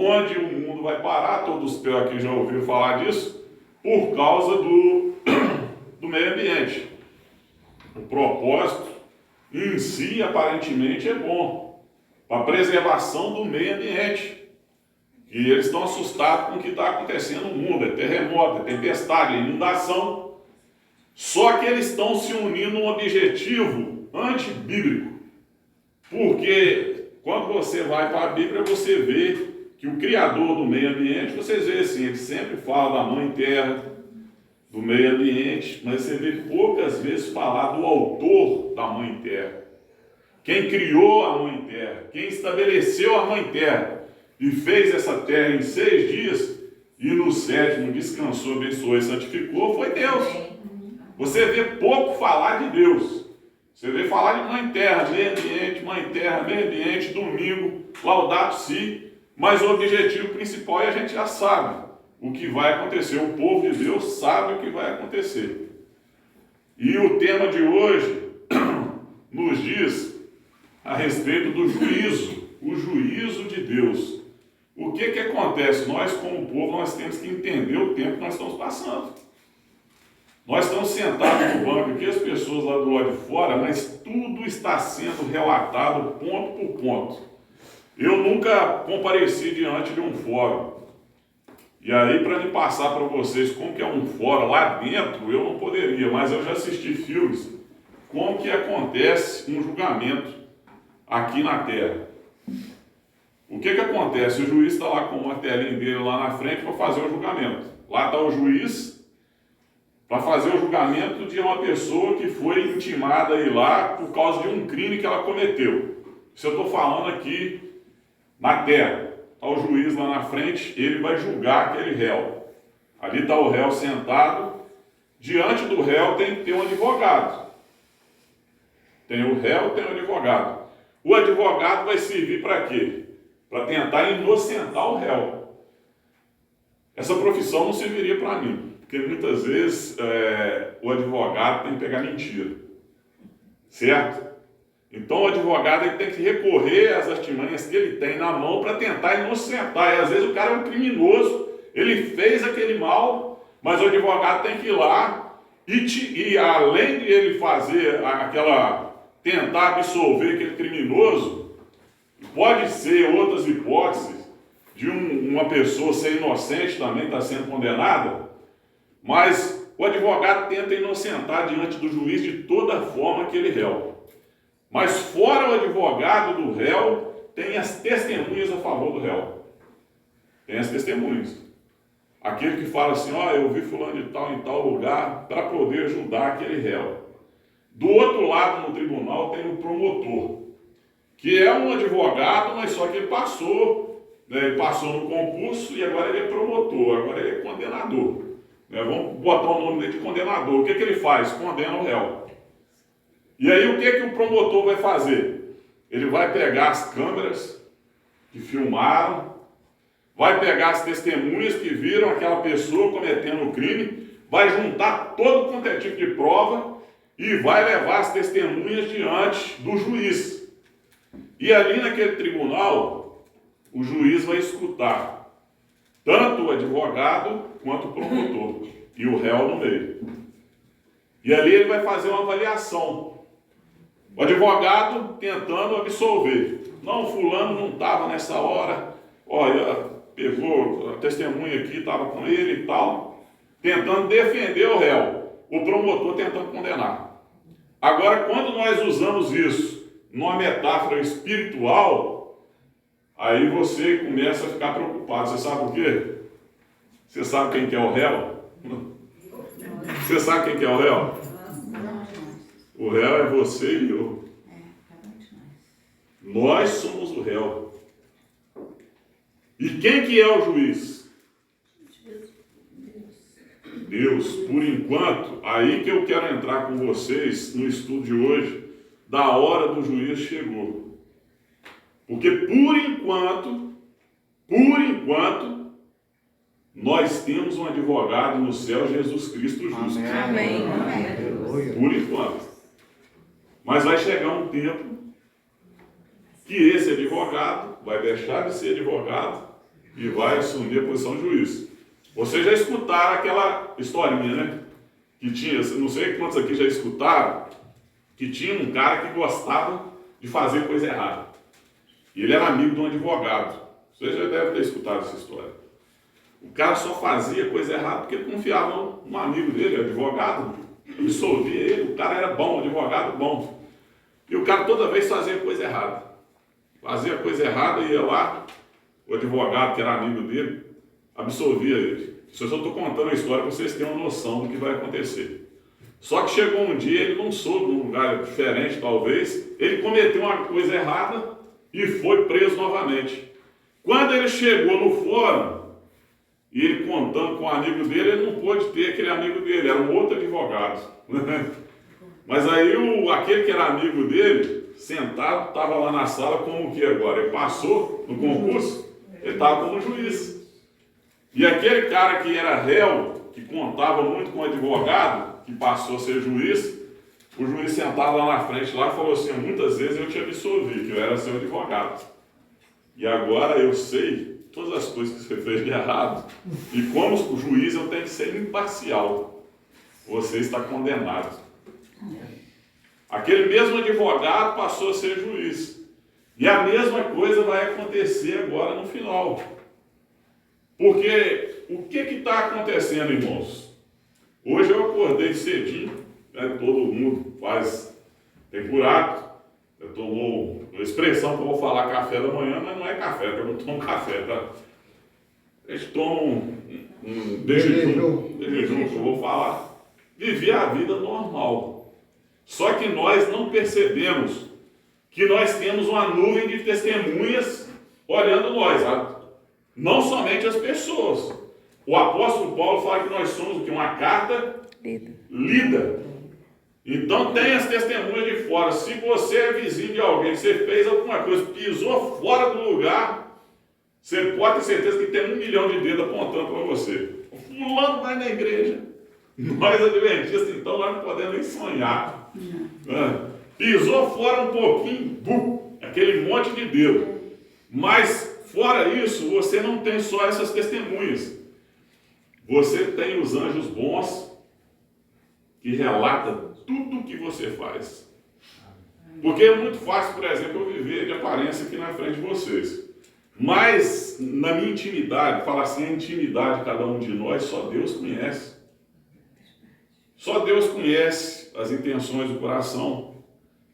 onde o mundo vai parar, todos aqui já ouviram falar disso, por causa do meio ambiente. O propósito em si, aparentemente, é bom, para a preservação do meio ambiente. E eles estão assustados com o que está acontecendo no mundo, é terremoto, é tempestade, é inundação. Só que eles estão se unindo num objetivo antibíblico. Porque quando você vai para a Bíblia, você vê que o Criador do meio ambiente, vocês veem assim, ele sempre fala da Mãe Terra, do meio ambiente, mas você vê poucas vezes falar do autor da Mãe Terra. Quem criou a Mãe Terra, quem estabeleceu a Mãe Terra e fez essa terra em 6 dias e no 7º descansou, abençoou e santificou, foi Deus. Você vê pouco falar de Deus. Você vê falar de Mãe Terra, meio ambiente, domingo, Laudato Si, mas o objetivo principal a gente já sabe o que vai acontecer. O povo de Deus sabe o que vai acontecer. E o tema de hoje nos diz a respeito do juízo, o juízo de Deus. O que acontece? Nós, como povo, nós temos que entender o tempo que nós estamos passando. Nós estamos sentados no banco aqui, as pessoas lá do lado de fora, mas tudo está sendo relatado ponto por ponto. Eu nunca compareci diante de um fórum. E aí, para me passar para vocês como que é um fórum lá dentro, eu não poderia, mas eu já assisti filmes como que acontece um julgamento aqui na Terra. O que acontece? O juiz está lá com o martelinho dele lá na frente para fazer o julgamento. Lá está o juiz para fazer o julgamento de uma pessoa que foi intimada aí lá por causa de um crime que ela cometeu. Isso eu estou falando aqui na Terra. Está o juiz lá na frente, ele vai julgar aquele réu. Ali está o réu sentado. Diante do réu tem que ter um advogado. Tem o réu, tem o advogado. O advogado vai servir para quê? Para tentar inocentar o réu. Essa profissão não serviria para mim, porque muitas vezes o advogado tem que pegar mentira. Certo? Então o advogado ele tem que recorrer às artimanhas que ele tem na mão para tentar inocentar. E às vezes o cara é um criminoso, ele fez aquele mal, mas o advogado tem que ir lá e além de ele fazer tentar absolver aquele criminoso, pode ser outras hipóteses de uma pessoa ser inocente também, está sendo condenada, mas o advogado tenta inocentar diante do juiz de toda forma aquele réu. Mas fora o advogado do réu, tem as testemunhas a favor do réu. Tem as testemunhas. Aquele que fala assim, eu vi fulano de tal em tal lugar para poder ajudar aquele réu. Do outro lado no tribunal tem o promotor, que é um advogado, mas só que ele passou, ele passou no concurso e agora ele é promotor, agora ele é condenador. Vamos botar o nome dele de condenador. O que ele faz? Condena o réu. E aí o que o promotor vai fazer? Ele vai pegar as câmeras que filmaram, vai pegar as testemunhas que viram aquela pessoa cometendo o crime, vai juntar todo quanto é tipo de prova e vai levar as testemunhas diante do juiz. E ali naquele tribunal, o juiz vai escutar tanto o advogado quanto o promotor e o réu no meio. E ali ele vai fazer uma avaliação. O advogado tentando absolver. Não, fulano não estava nessa hora. Olha, pegou a testemunha aqui, estava com ele e tal. Tentando defender o réu. O promotor tentando condenar. Agora, quando nós usamos isso numa metáfora espiritual, aí você começa a ficar preocupado. Você sabe por quê? Você sabe quem que é o réu? Você sabe quem que é o réu? O réu é você e eu. Nós somos o réu. E quem que é o juiz? Deus. Por enquanto, aí que eu quero entrar com vocês no estudo de hoje, da hora do juiz chegou. Porque por enquanto, nós temos um advogado no céu, Jesus Cristo justo. Amém. Por enquanto. Mas vai chegar um tempo que esse advogado vai deixar de ser advogado e vai assumir a posição de juiz. Vocês já escutaram aquela historinha, né? Que tinha, não sei quantos aqui já escutaram, que tinha um cara que gostava de fazer coisa errada. E ele era amigo de um advogado. Vocês já devem ter escutado essa história. O cara só fazia coisa errada porque ele confiava no amigo dele, advogado, absolvia ele. O cara era bom, advogado bom. E o cara toda vez fazia coisa errada. Fazia coisa errada e ia lá, o advogado, que era amigo dele, absolvia ele. Isso eu só estou contando a história para vocês terem uma noção do que vai acontecer. Só que chegou um dia, ele não soube, num lugar diferente talvez, ele cometeu uma coisa errada e foi preso novamente. Quando ele chegou no fórum, e ele contando com o amigo dele, ele não pôde ter aquele amigo dele, era um outro advogado. Mas aí aquele que era amigo dele, sentado, estava lá na sala como que agora? Ele passou no concurso, ele estava como juiz. E aquele cara que era réu, que contava muito com o advogado, que passou a ser juiz, o juiz sentado lá na frente lá falou assim: muitas vezes eu te absolvi, que eu era seu advogado. E agora eu sei todas as coisas que você fez de errado. E como o juiz eu tenho que ser imparcial. Você está condenado. Aquele mesmo advogado passou a ser juiz. E a mesma coisa vai acontecer agora no final. Porque o que está acontecendo, irmãos? Hoje eu acordei cedinho, né? Todo mundo tem por hábito. Eu tomo a expressão que eu vou falar café da manhã, mas não é café, porque eu não tomo café, tá? Eles tomam um jejum que eu vou falar. Viver a vida normal. Só que nós não percebemos que nós temos uma nuvem de testemunhas olhando nós, sabe? Não somente as pessoas. O apóstolo Paulo fala que nós somos o que? Uma carta lida. Então tem as testemunhas de fora. Se você é vizinho de alguém, você fez alguma coisa, pisou fora do lugar, você pode ter certeza que tem 1 milhão de dedos apontando para você. O fulano vai na igreja. Nós adventistas, então, nós não podemos nem sonhar. Pisou fora um pouquinho, aquele monte de dedo. Mas, fora isso, você não tem só essas testemunhas. Você tem os anjos bons que relatam tudo o que você faz. Porque é muito fácil, por exemplo, eu viver de aparência aqui na frente de vocês. Mas, na minha intimidade, falar assim, a intimidade de cada um de nós, só Deus conhece. Só Deus conhece as intenções do coração.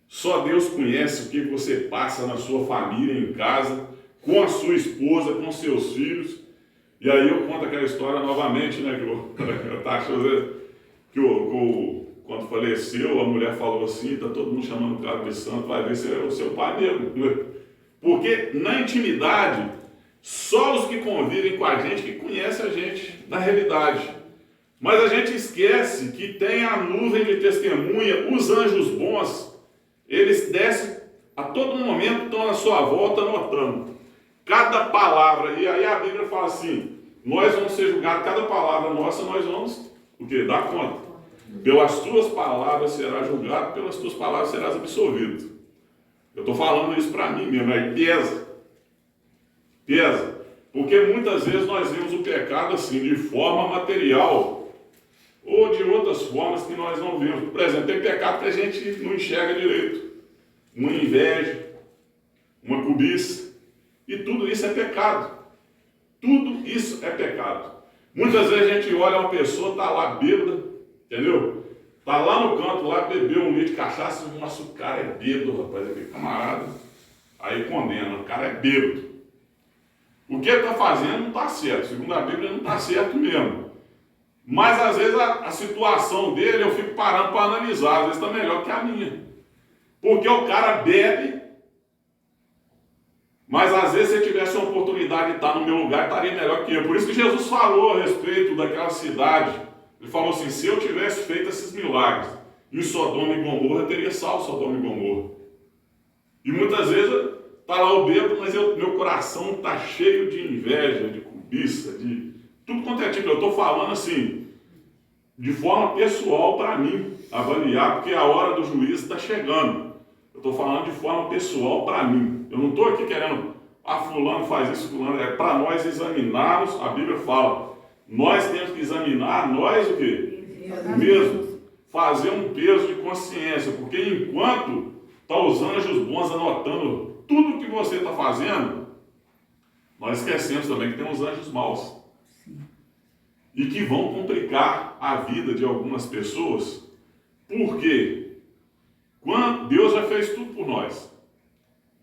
Só Deus conhece o que você passa na sua família, em casa, com a sua esposa, com seus filhos. E aí eu conto aquela história novamente, né? Quando faleceu, a mulher falou assim: está todo mundo chamando o cara de santo, vai ver se é o seu pai mesmo. Porque na intimidade, só os que convivem com a gente que conhecem a gente na realidade. Mas a gente esquece que tem a nuvem de testemunha, os anjos bons, eles descem a todo momento, estão na sua volta anotando cada palavra. E aí a Bíblia fala assim: nós vamos ser julgados, cada palavra nossa, nós vamos o quê? Dar conta. Pelas tuas palavras serás julgado, pelas tuas palavras serás absolvido. Eu estou falando isso para mim mesmo, aí pesa. Pesa. Porque muitas vezes nós vemos o pecado assim, de forma material, ou de outras formas que nós não vemos. Por exemplo, tem pecado que a gente não enxerga direito. Uma inveja, uma cobiça. E tudo isso é pecado. Tudo isso é pecado. Muitas vezes a gente olha uma pessoa, está lá bêbada, entendeu? Está lá no canto, lá bebeu um litro de cachaça, nossa, o cara é bêbado, rapaz, aquele camarada. Aí condena, o cara é bêbado. O que ele está fazendo não está certo. Segundo a Bíblia, não está certo mesmo. Mas às vezes a situação dele eu fico parando para analisar, às vezes está melhor que a minha. Porque o cara bebe, mas às vezes se ele tivesse uma oportunidade de estar no meu lugar, estaria melhor que eu. Por isso que Jesus falou a respeito daquela cidade. Ele falou assim: se eu tivesse feito esses milagres em Sodoma e Gomorra, eu teria salvo Sodoma e Gomorra. E muitas vezes está lá o bêbado, mas meu coração está cheio de inveja, de cobiça, de tudo quanto é tipo. Eu estou falando assim, de forma pessoal para mim, avaliar, porque a hora do juízo está chegando. Eu estou falando de forma pessoal para mim. Eu não estou aqui querendo fulano faz isso, fulano. É para nós examinarmos, a Bíblia fala, nós temos que examinar, nós o quê? Mesmo. Fazer um peso de consciência, porque enquanto está os anjos bons anotando tudo que você está fazendo, nós esquecemos também que tem os anjos maus. E que vão complicar a vida de algumas pessoas. Por quê? Quando Deus já fez tudo por nós.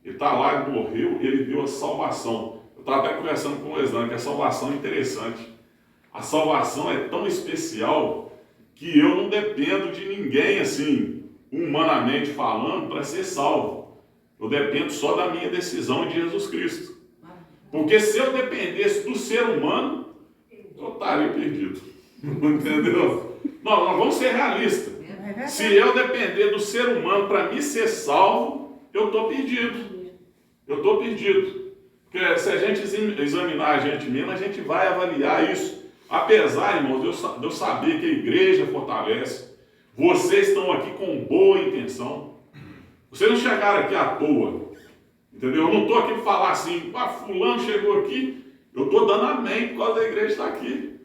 Ele está lá, ele morreu, ele deu a salvação. Eu estava até conversando com o Lesandro, que a salvação é interessante. A salvação é tão especial que eu não dependo de ninguém, assim, humanamente falando, para ser salvo. Eu dependo só da minha decisão de Jesus Cristo. Porque se eu dependesse do ser humano, eu estaria perdido. Entendeu? Não, nós vamos ser realistas. Se eu depender do ser humano para me ser salvo, eu estou perdido. Eu estou perdido. Porque se a gente examinar a gente mesmo, a gente vai avaliar isso. Apesar, irmãos, de eu saber que a igreja fortalece, vocês estão aqui com boa intenção. Vocês não chegaram aqui à toa. Entendeu? Eu não estou aqui para falar assim, fulano chegou aqui, eu estou dando amém por causa da igreja estar aqui.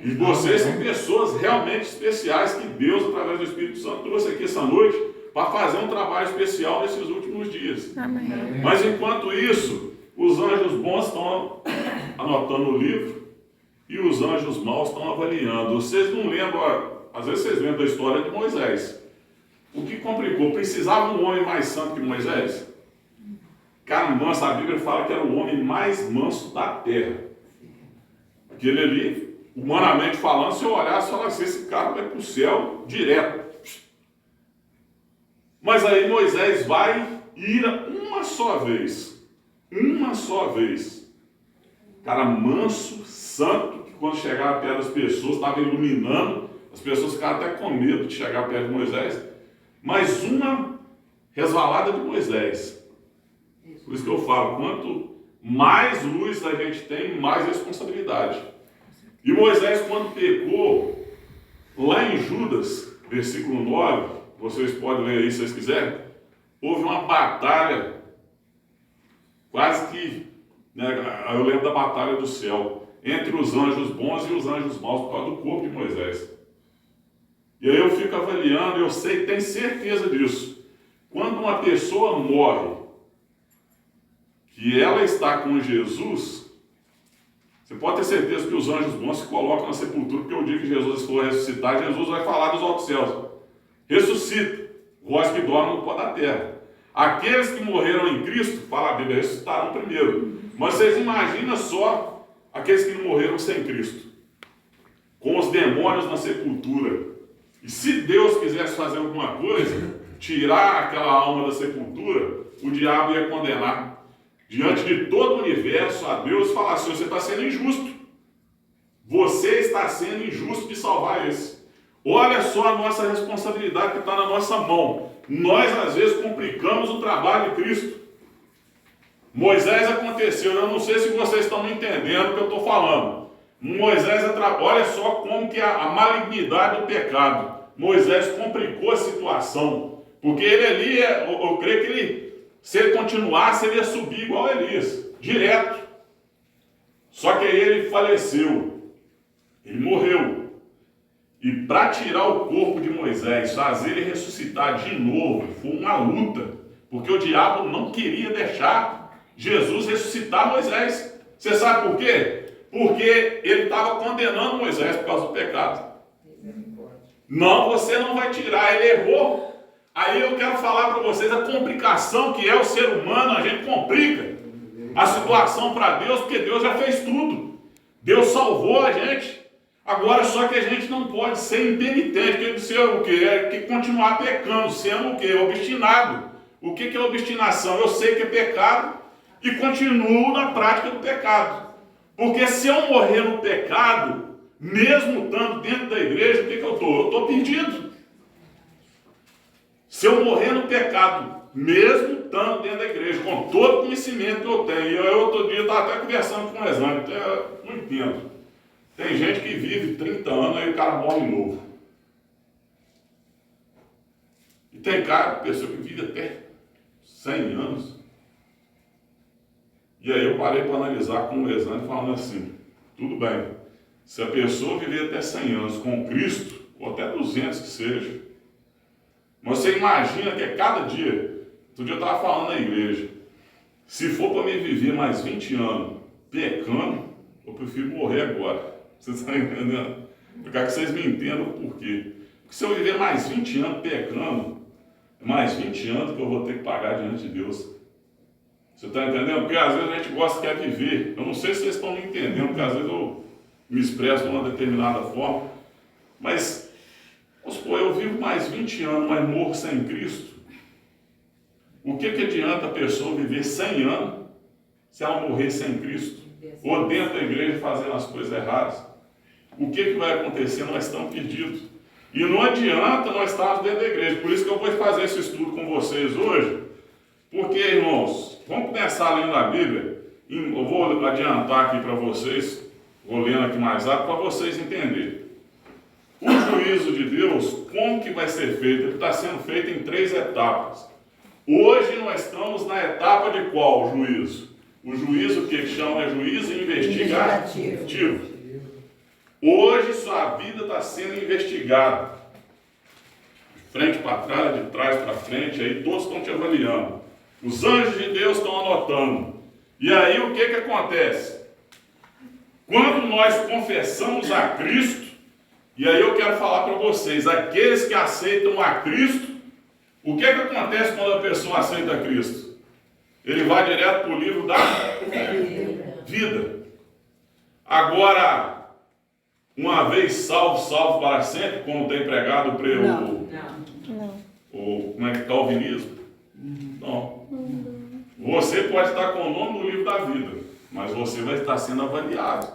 E vocês são pessoas realmente especiais que Deus, através do Espírito Santo, trouxe aqui essa noite para fazer um trabalho especial nesses últimos dias. Amém. Mas enquanto isso, os anjos bons estão anotando o livro e os anjos maus estão avaliando. Vocês não lembram, às vezes vocês lembram da história de Moisés. O que complicou? Precisava um homem mais santo que Moisés? Cara manso, a Bíblia fala que era o homem mais manso da terra. Aquele ali, humanamente falando, se eu olhasse e falasse, esse cara vai para o céu direto. Mas aí Moisés vai e ira uma só vez. Uma só vez. Cara manso, santo, que quando chegava perto das pessoas, estava iluminando, as pessoas ficaram até com medo de chegar perto de Moisés. Mas uma resvalada de Moisés. Por isso que eu falo, quanto mais luz a gente tem, mais responsabilidade. E Moisés, quando pecou, lá em Judas, versículo 9, vocês podem ler aí se vocês quiserem, houve uma batalha, quase que, né, eu lembro da batalha do céu, entre os anjos bons e os anjos maus, por causa do corpo de Moisés. E aí eu fico avaliando, eu sei, tenho certeza disso. Quando uma pessoa morre, que ela está com Jesus, você pode ter certeza que os anjos bons se colocam na sepultura, porque o dia que Jesus for ressuscitar, Jesus vai falar dos altos céus. Ressuscita, vós que dormem no pó da terra. Aqueles que morreram em Cristo, fala a Bíblia, ressuscitarão primeiro. Mas vocês imaginam só aqueles que não morreram sem Cristo, com os demônios na sepultura. E se Deus quisesse fazer alguma coisa, tirar aquela alma da sepultura, o diabo ia condenar. Diante de todo o universo, a Deus falar assim, você está sendo injusto. Você está sendo injusto de salvar esse. Olha só a nossa responsabilidade que está na nossa mão. Nós, às vezes, complicamos o trabalho de Cristo. Moisés aconteceu, eu não sei se vocês estão me entendendo o que eu estou falando. Moisés, olha só como que a malignidade do pecado. Moisés complicou a situação. Porque ele ali, eu creio que ele... Se ele continuasse, ele ia subir igual Elias, direto. Só que aí ele faleceu, ele morreu. E para tirar o corpo de Moisés, fazer ele ressuscitar de novo, foi uma luta. Porque o diabo não queria deixar Jesus ressuscitar Moisés. Você sabe por quê? Porque ele estava condenando Moisés por causa do pecado. Não, você não vai tirar, ele errou. Aí eu quero falar para vocês a complicação que é o ser humano, a gente complica a situação para Deus, porque Deus já fez tudo. Deus salvou a gente. Agora só que a gente não pode ser impenitente, ser o quê? É que continuar pecando, sendo o quê? Obstinado. O que é obstinação? Eu sei que é pecado e continuo na prática do pecado. Porque se eu morrer no pecado, mesmo estando dentro da igreja, o que eu estou? Eu estou perdido. Se eu morrer no pecado, mesmo estando dentro da igreja, com todo o conhecimento que eu tenho, eu outro dia estava até conversando com o Lesandro, então eu não entendo. Tem gente que vive 30 anos e o cara morre novo. E tem pessoa que vive até 100 anos. E aí eu parei para analisar com o Lesandro, falando assim, tudo bem, se a pessoa viver até 100 anos com Cristo, ou até 200 que seja, mas você imagina que a cada dia, outro dia eu estava falando na igreja, se for para mim viver mais 20 anos pecando, eu prefiro morrer agora. Vocês estão entendendo? Eu quero que vocês me entendam por quê. Porque se eu viver mais 20 anos pecando, é mais 20 anos que eu vou ter que pagar diante de Deus. Você está entendendo? Porque às vezes a gente gosta de quer viver. Eu não sei se vocês estão me entendendo, porque às vezes eu me expresso de uma determinada forma. Mas, vamos supor, eu vivo mais 20 anos, mas morro sem Cristo. O que adianta a pessoa viver 100 anos se ela morrer sem Cristo? Ou dentro da igreja fazendo as coisas erradas? O que vai acontecer? Nós estamos perdidos. E não adianta nós estarmos dentro da igreja. Por isso que eu vou fazer esse estudo com vocês hoje. Porque, irmãos, vamos começar lendo a Bíblia. Eu vou adiantar aqui para vocês, vou lendo aqui mais rápido, para vocês entenderem. O juízo de Deus, como que vai ser feito? Ele está sendo feito em 3 etapas. Hoje nós estamos na etapa de qual juízo? O juízo que chama juízo investigativo. Hoje sua vida está sendo investigada. De frente para trás, de trás para frente, aí todos estão te avaliando. Os anjos de Deus estão anotando. E aí o que acontece? Quando nós confessamos a Cristo, e aí eu quero falar para vocês, aqueles que aceitam a Cristo, o que acontece quando a pessoa aceita a Cristo? Ele vai direto para o livro da vida. Agora, uma vez salvo, salvo para sempre, como tem pregado o como é que calvinismo? Não. Você pode estar com o nome no livro da vida, mas você vai estar sendo avaliado.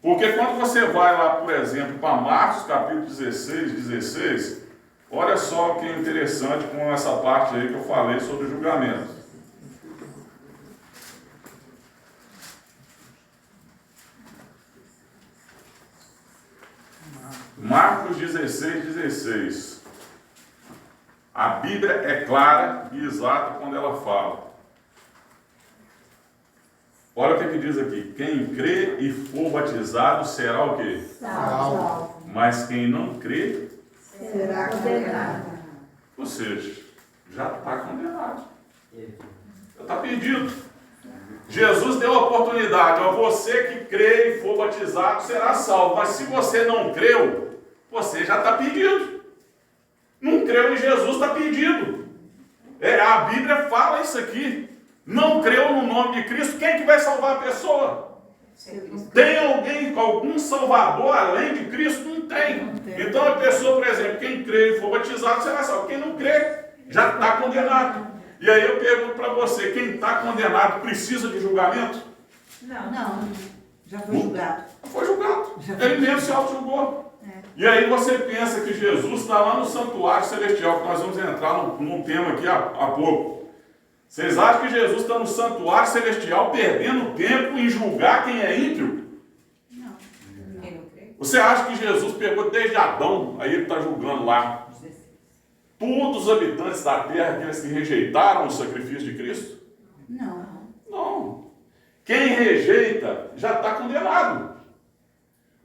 Porque quando você vai lá, por exemplo, para Marcos capítulo 16, olha só o que é interessante com essa parte aí que eu falei sobre julgamento. Marcos 16. A Bíblia é clara e exata quando ela fala. Olha o que diz aqui. Quem crê e for batizado será o quê? Salvo. Mas quem não crê Será condenado. Ou seja, já está condenado. Já está perdido. Jesus deu a oportunidade. Ó, você que crê e for batizado será salvo. Mas se você não creu, você já está perdido. Não creu em Jesus, está perdido. A Bíblia fala isso aqui. Não creu no nome de Cristo, quem que vai salvar a pessoa? Tem algum salvador além de Cristo? Não tem. Então a pessoa, por exemplo, quem crê e for batizado será salvo. Quem não crê, já está condenado. E aí eu pergunto para você, quem está condenado precisa de julgamento? Não. Já foi julgado. Foi julgado. Ele mesmo se auto-julgou. E aí você pensa que Jesus está lá no santuário celestial, que nós vamos entrar num tema aqui há pouco. Vocês acham que Jesus está no santuário celestial perdendo tempo em julgar quem é ímpio? Não. Quem não crê? Você acha que Jesus pegou desde Adão, aí ele está julgando lá todos os habitantes da terra, aqueles que rejeitaram o sacrifício de Cristo? Não. Quem rejeita já está condenado.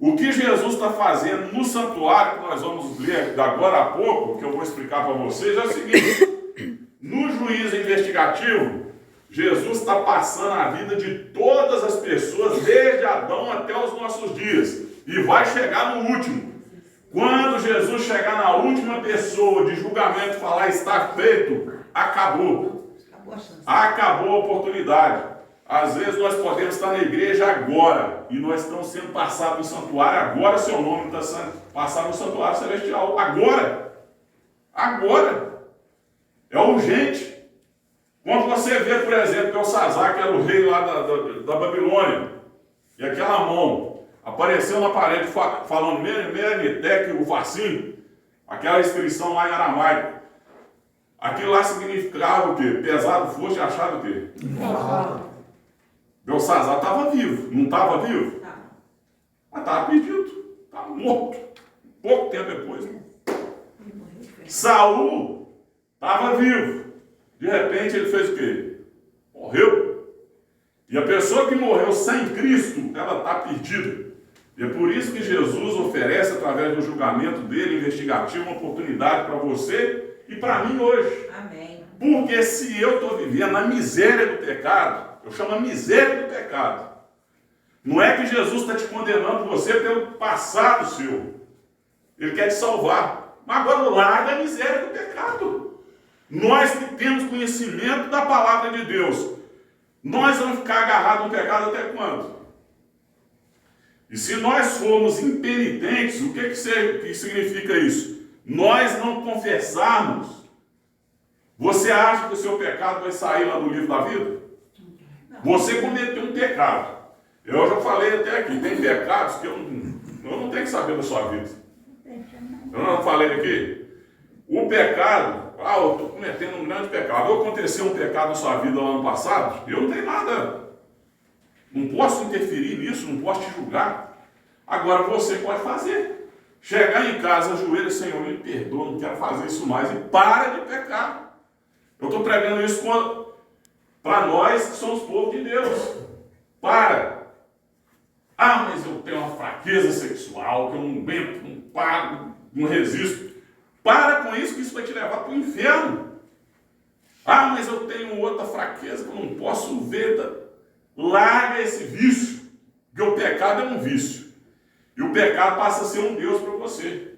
O que Jesus está fazendo no santuário, que nós vamos ler agora a pouco, que eu vou explicar para vocês, é o seguinte: no juízo investigativo, Jesus está passando a vida de todas as pessoas, desde Adão até os nossos dias, e vai chegar no último. Quando Jesus chegar na última pessoa de julgamento e falar está feito, acabou. Acabou a oportunidade. Às vezes nós podemos estar na igreja agora e nós estamos sendo passados no santuário agora, seu nome está sendo passado no santuário celestial. Agora. É urgente. Quando você vê, por exemplo, Belsazar, que era o rei lá da Babilônia, e aquela mão apareceu na parede falando Merenitec, o Farsim, aquela inscrição lá em aramaico. Aquilo lá significava o quê? Pesado foste, achado o quê? Belsazar estava vivo, não estava vivo? Mas estava perdido, estava morto. Pouco tempo depois. Saul estava vivo. De repente ele fez o quê? Morreu. E a pessoa que morreu sem Cristo, ela está perdida. E é por isso que Jesus oferece, através do julgamento dele, investigativo, uma oportunidade para você e para mim hoje. Amém. Porque se eu estou vivendo na miséria do pecado, eu chamo a miséria do pecado. Não é que Jesus está te condenando você pelo passado seu. Ele quer te salvar. Mas agora larga a miséria do pecado. Nós que temos conhecimento da palavra de Deus, nós vamos ficar agarrados no pecado até quando? E se nós formos impenitentes, o que significa isso? Nós não confessarmos. Você acha que o seu pecado vai sair lá do livro da vida? Não. Você cometeu um pecado. Eu já falei até aqui, tem pecados que eu não tenho que saber da sua vida. Eu não falei aqui? O pecado, eu estou cometendo um grande pecado. Aconteceu um pecado na sua vida no ano passado, eu não tenho nada. Não posso interferir nisso, não posso te julgar. Agora você pode fazer. Chegar em casa, ajoelha, Senhor, me perdoa, não quero fazer isso mais. E para de pecar. Eu estou pregando isso para nós que somos povo de Deus. Para. Mas eu tenho uma fraqueza sexual, que eu não aguento, não paro, não resisto. Para com isso, que isso vai te levar para o inferno. Mas eu tenho outra fraqueza que eu não posso ver. Larga esse vício, porque o pecado é um vício. E o pecado passa a ser um Deus para você.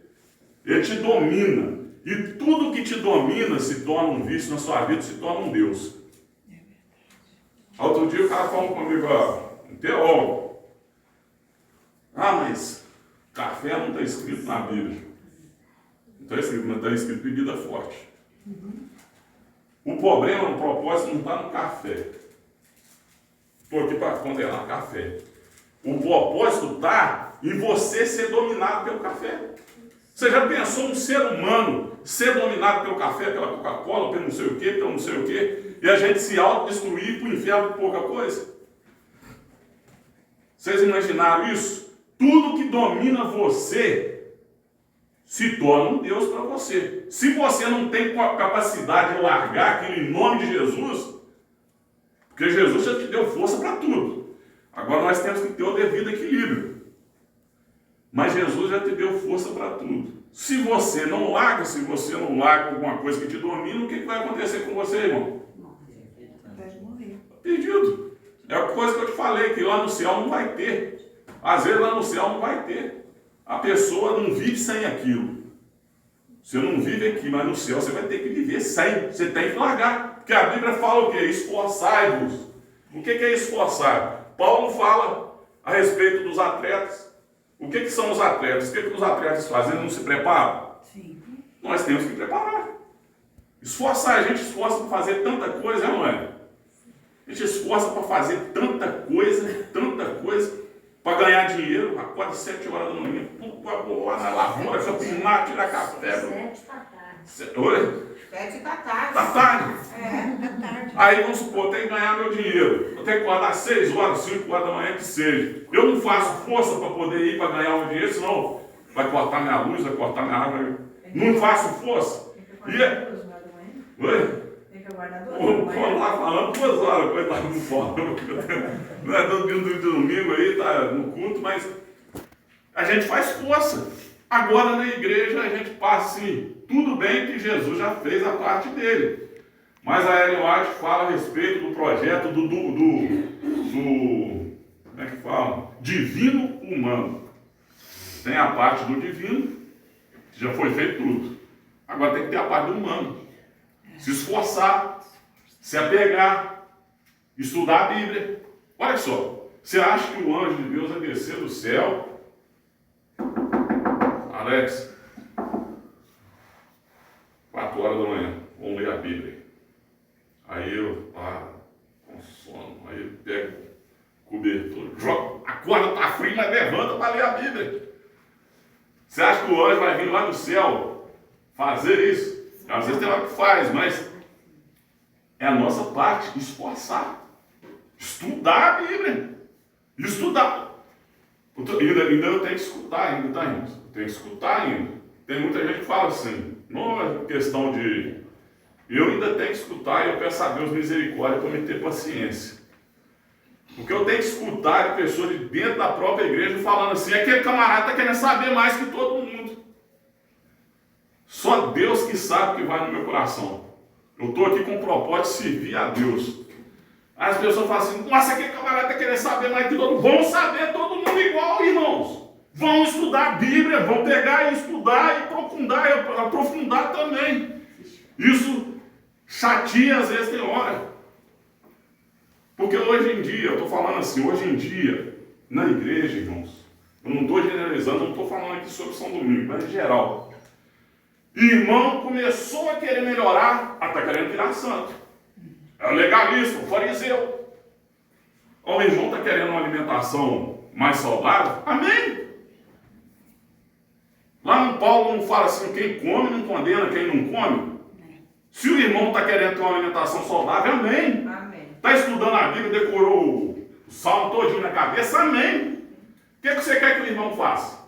Ele te domina. E tudo que te domina se torna um vício na sua vida, se torna um Deus. Outro dia o cara falou comigo, um teólogo. Mas café não está escrito na Bíblia. Não está escrito, mas está escrito bebida forte. O problema, o propósito não está no café. Estou aqui para condenar café. O propósito está em você ser dominado pelo café. Você já pensou um ser humano ser dominado pelo café, pela Coca-Cola, pelo não sei o quê, pelo não sei o quê, e a gente se autodestruir para o inferno por pouca coisa? Vocês imaginaram isso? Tudo que domina você se torna um Deus para você. Se você não tem capacidade de largar aquilo em nome de Jesus, porque Jesus já te deu força para tudo. Agora nós temos que ter o devido equilíbrio. Mas Jesus já te deu força para tudo. Se você não larga alguma coisa que te domina, o que vai acontecer com você, irmão? Vai morrer. Perdido. É a coisa que eu te falei, que lá no céu não vai ter. Às vezes lá no céu não vai ter. A pessoa não vive sem aquilo. Você não vive aqui, mas no céu você vai ter que viver sem. Você tem que largar. Porque a Bíblia fala o quê? Esforçai-vos. O que é esforçar? Paulo fala a respeito dos atletas. O que são os atletas? O que os atletas fazem? Eles não se preparam? Sim. Nós temos que preparar. Esforçar, a gente esforça para fazer tanta coisa, não é? A gente esforça para fazer tanta coisa, para ganhar dinheiro, acorda às 7 horas da manhã, lá na lavoura, capinar, tirar café. 7 da tarde. Oi? 7 da tarde. Da tarde. Da tarde. Aí vamos supor, tem que ganhar meu dinheiro. Eu tenho que acordar às 6 horas, 5 horas da manhã que seja. Eu não faço força para poder ir para ganhar o dinheiro, senão vai cortar minha luz, vai cortar minha água. Não faço força. Oi? Tem que aguardar 2 Pô, lá falando 2 horas, coitado do fora. Não é todo dia do domingo aí, tá no culto, mas a gente faz força. Agora na igreja a gente passa assim, tudo bem que Jesus já fez a parte dele. Mas a Ellen White fala a respeito do projeto do como é que fala? Divino humano. Tem a parte do divino, que já foi feito tudo. Agora tem que ter a parte do humano. Se esforçar, se apegar, estudar a Bíblia. Olha só, você acha que o anjo de Deus vai descer do céu? Alex, 4 horas da manhã, vamos ler a Bíblia. Aí eu com sono, aí eu pego o cobertor, jogo, a corda tá fria, mas levanta para ler a Bíblia. Você acha que o anjo vai vir lá do céu fazer isso? Às vezes tem hora que faz, mas é a nossa parte, esforçar, estudar a Bíblia, estudar. Ainda eu tenho que escutar ainda, tá, irmãos? Eu tenho que escutar ainda. Tem muita gente que fala assim, não é questão de... Eu ainda tenho que escutar e eu peço a Deus misericórdia para me ter paciência. Porque eu tenho que escutar de pessoas de dentro da própria igreja falando assim, aquele camarada está querendo saber mais que todo mundo. Só Deus que sabe o que vai no meu coração. Eu estou aqui com o propósito de servir a Deus. As pessoas falam assim, nossa, aquele camarada está querendo saber mais que todo mundo. Vão saber todo mundo igual, irmãos. Vão estudar a Bíblia, vão pegar e estudar e aprofundar também. Isso chateia às vezes tem hora. Porque hoje em dia, eu estou falando assim, hoje em dia, na igreja, irmãos, eu não estou generalizando, não estou falando aqui sobre São Domingo, mas em geral. Irmão começou a querer melhorar, está querendo virar santo. É o legalista, o fariseu. O irmão está querendo uma alimentação mais saudável, amém. Lá no Paulo não fala assim, quem come não condena quem não come. Se o irmão está querendo ter uma alimentação saudável, amém. Está estudando a Bíblia, decorou o salmo todinho na cabeça, amém. O que você quer que o irmão faça?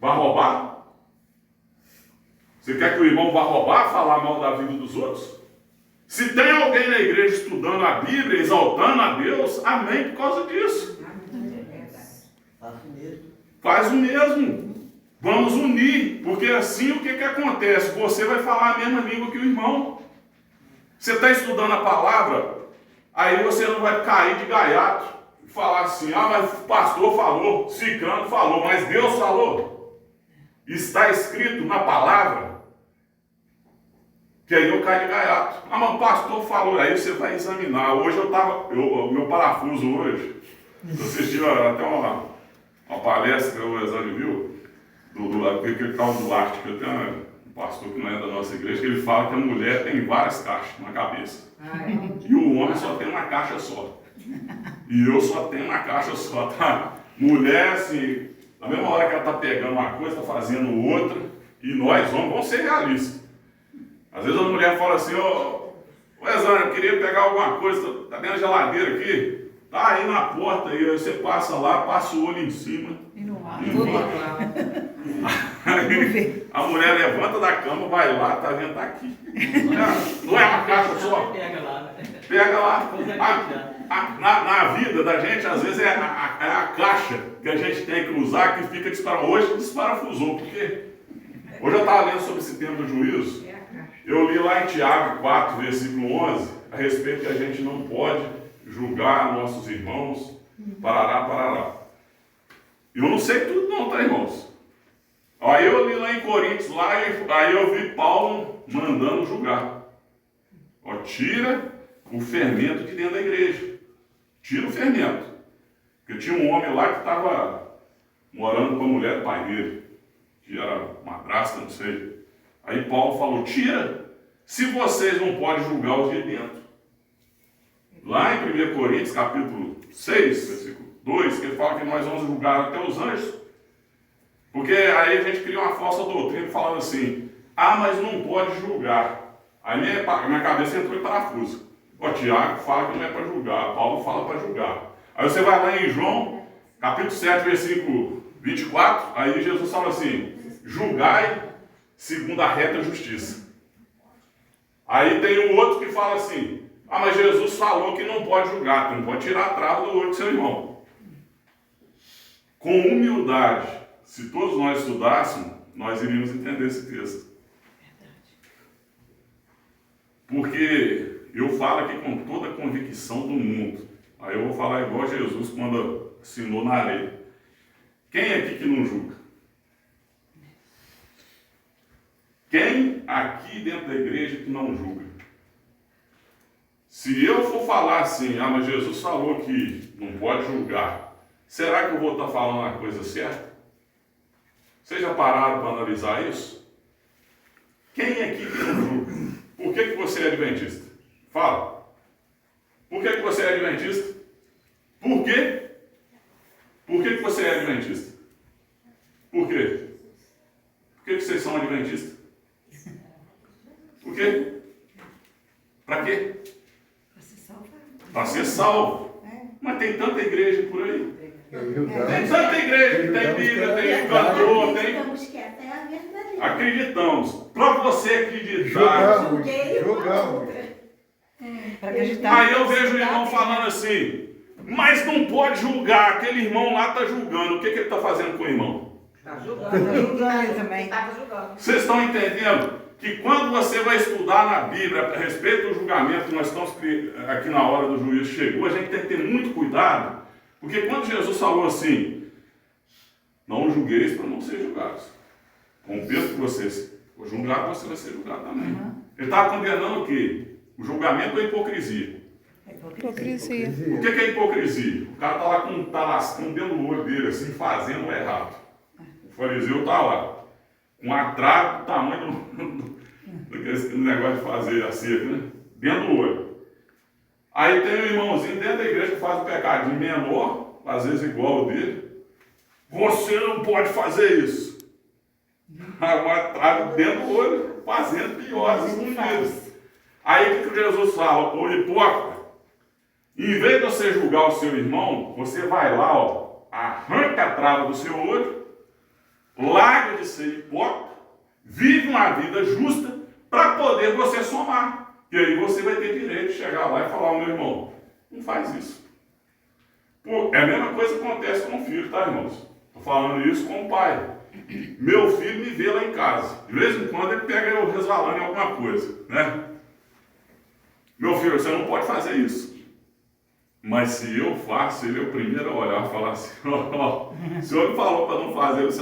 Vai roubar? Você quer que o irmão vá roubar, falar mal da vida dos outros? Se tem alguém na igreja estudando a Bíblia, exaltando a Deus, amém por causa disso. Faz o mesmo. Vamos unir, porque assim o que acontece? Você vai falar a mesma língua que o irmão. Você está estudando a palavra, aí você não vai cair de gaiato e falar assim, mas o pastor falou, ciclano falou, mas Deus falou. Está escrito na palavra, que aí eu caio de gaiato. Mas o pastor falou, aí você vai examinar. Hoje meu parafuso hoje, eu assisti até uma palestra, o Exame viu, aquele tal Duarte, que eu tenho um pastor que não é da nossa igreja, que ele fala que a mulher tem várias caixas na cabeça. E o homem só tem uma caixa só. E eu só tenho uma caixa só, tá? Mulher, assim, na mesma hora que ela está pegando uma coisa, está fazendo outra, e nós homens vamos ser realistas. Às vezes a mulher fala assim, ô Exame, eu queria pegar alguma coisa, tá dentro da geladeira aqui, tá aí na porta, aí você passa lá, passa o olho em cima. E não há. Aí, a mulher levanta da cama, vai lá, tá vendo, tá aqui. Não é uma caixa só? Pega lá. Pega lá. Na vida da gente, às vezes é a caixa que a gente tem que usar, que fica disparando. Hoje desparafusou, porque hoje eu estava lendo sobre esse tema do juízo. Eu li lá em Tiago 4, versículo 11, a respeito que a gente não pode julgar nossos irmãos, parará. Eu não sei tudo não, tá, irmãos? Aí eu li lá em Coríntios, aí eu vi Paulo mandando julgar. Tira o fermento de dentro da igreja. Tira o fermento. Porque tinha um homem lá que estava morando com a mulher do pai dele, que era madrasta, não sei. Aí Paulo falou, tira, se vocês não podem julgar os de dentro. Lá em 1 Coríntios, capítulo 6, versículo 2, que ele fala que nós vamos julgar até os anjos. Porque aí a gente cria uma falsa doutrina falando assim, mas não pode julgar. Aí minha cabeça entrou em parafuso. Tiago fala que não é para julgar, Paulo fala para julgar. Aí você vai lá em João, capítulo 7, versículo 24, aí Jesus fala assim, julgai segundo a reta justiça. Aí tem um outro que fala assim, mas Jesus falou que não pode julgar, tu não pode tirar a trava do olho do seu irmão. Com humildade, se todos nós estudássemos, nós iríamos entender esse texto. Porque eu falo aqui com toda a convicção do mundo. Aí eu vou falar igual Jesus quando assinou na areia. Quem aqui que não julga? Quem aqui dentro da igreja que não julga? Se eu for falar assim, mas Jesus falou que não pode julgar, será que eu vou estar falando a coisa certa? Vocês já pararam para analisar isso? Quem aqui que não julga? Por que você é adventista? Fala. Por que você é adventista? Por quê? Por que você é adventista? Por quê? Por que vocês são adventistas? Por quê? Para quê? Para ser salvo. Mas tem tanta igreja por aí. Tem tanta igreja que tem Bíblia, tem cantor, tem... Acreditamos. Para você acreditar... Jogamos. Aí eu vejo o irmão falando assim, Mas não pode julgar, aquele irmão lá está julgando. O que ele está fazendo com o irmão? Está julgando também. Estava julgando. Vocês estão entendendo que quando você vai estudar na Bíblia a respeito do julgamento, nós estamos aqui na hora do juízo chegou, a gente tem que ter muito cuidado, porque quando Jesus falou assim, não julgueis para não ser julgados. Com o peso que vocês for julgado, você vai ser julgado também. Ele estava condenando o quê? O julgamento ou a hipocrisia? Hipocrisia. O que é hipocrisia? O cara está lá com tá lascando dentro do olho dele, assim, fazendo o errado. O fariseu está lá, com a trave do tamanho do negócio de fazer a cerca, né? Dentro do olho. Aí tem um irmãozinho dentro da igreja que faz um pecadinho menor, às vezes igual o dele. Você não pode fazer isso. Agora trave dentro do olho, fazendo piores escondidos. Aí o que Jesus fala? O hipócrita, em vez de você julgar o seu irmão, você vai lá, ó, arranca a trava do seu olho, larga de ser hipócrita, vive uma vida justa para poder você somar. E aí você vai ter direito de chegar lá e falar, meu irmão, não faz isso. Pô, é a mesma coisa que acontece com o filho, tá, irmãos? Estou falando isso com o pai. Meu filho me vê lá em casa. De vez em quando ele pega eu resvalando em alguma coisa, né? Meu filho, você não pode fazer isso. Mas se eu faço, ele é o primeiro a olhar e falar assim, ó, o senhor me falou para não fazer, você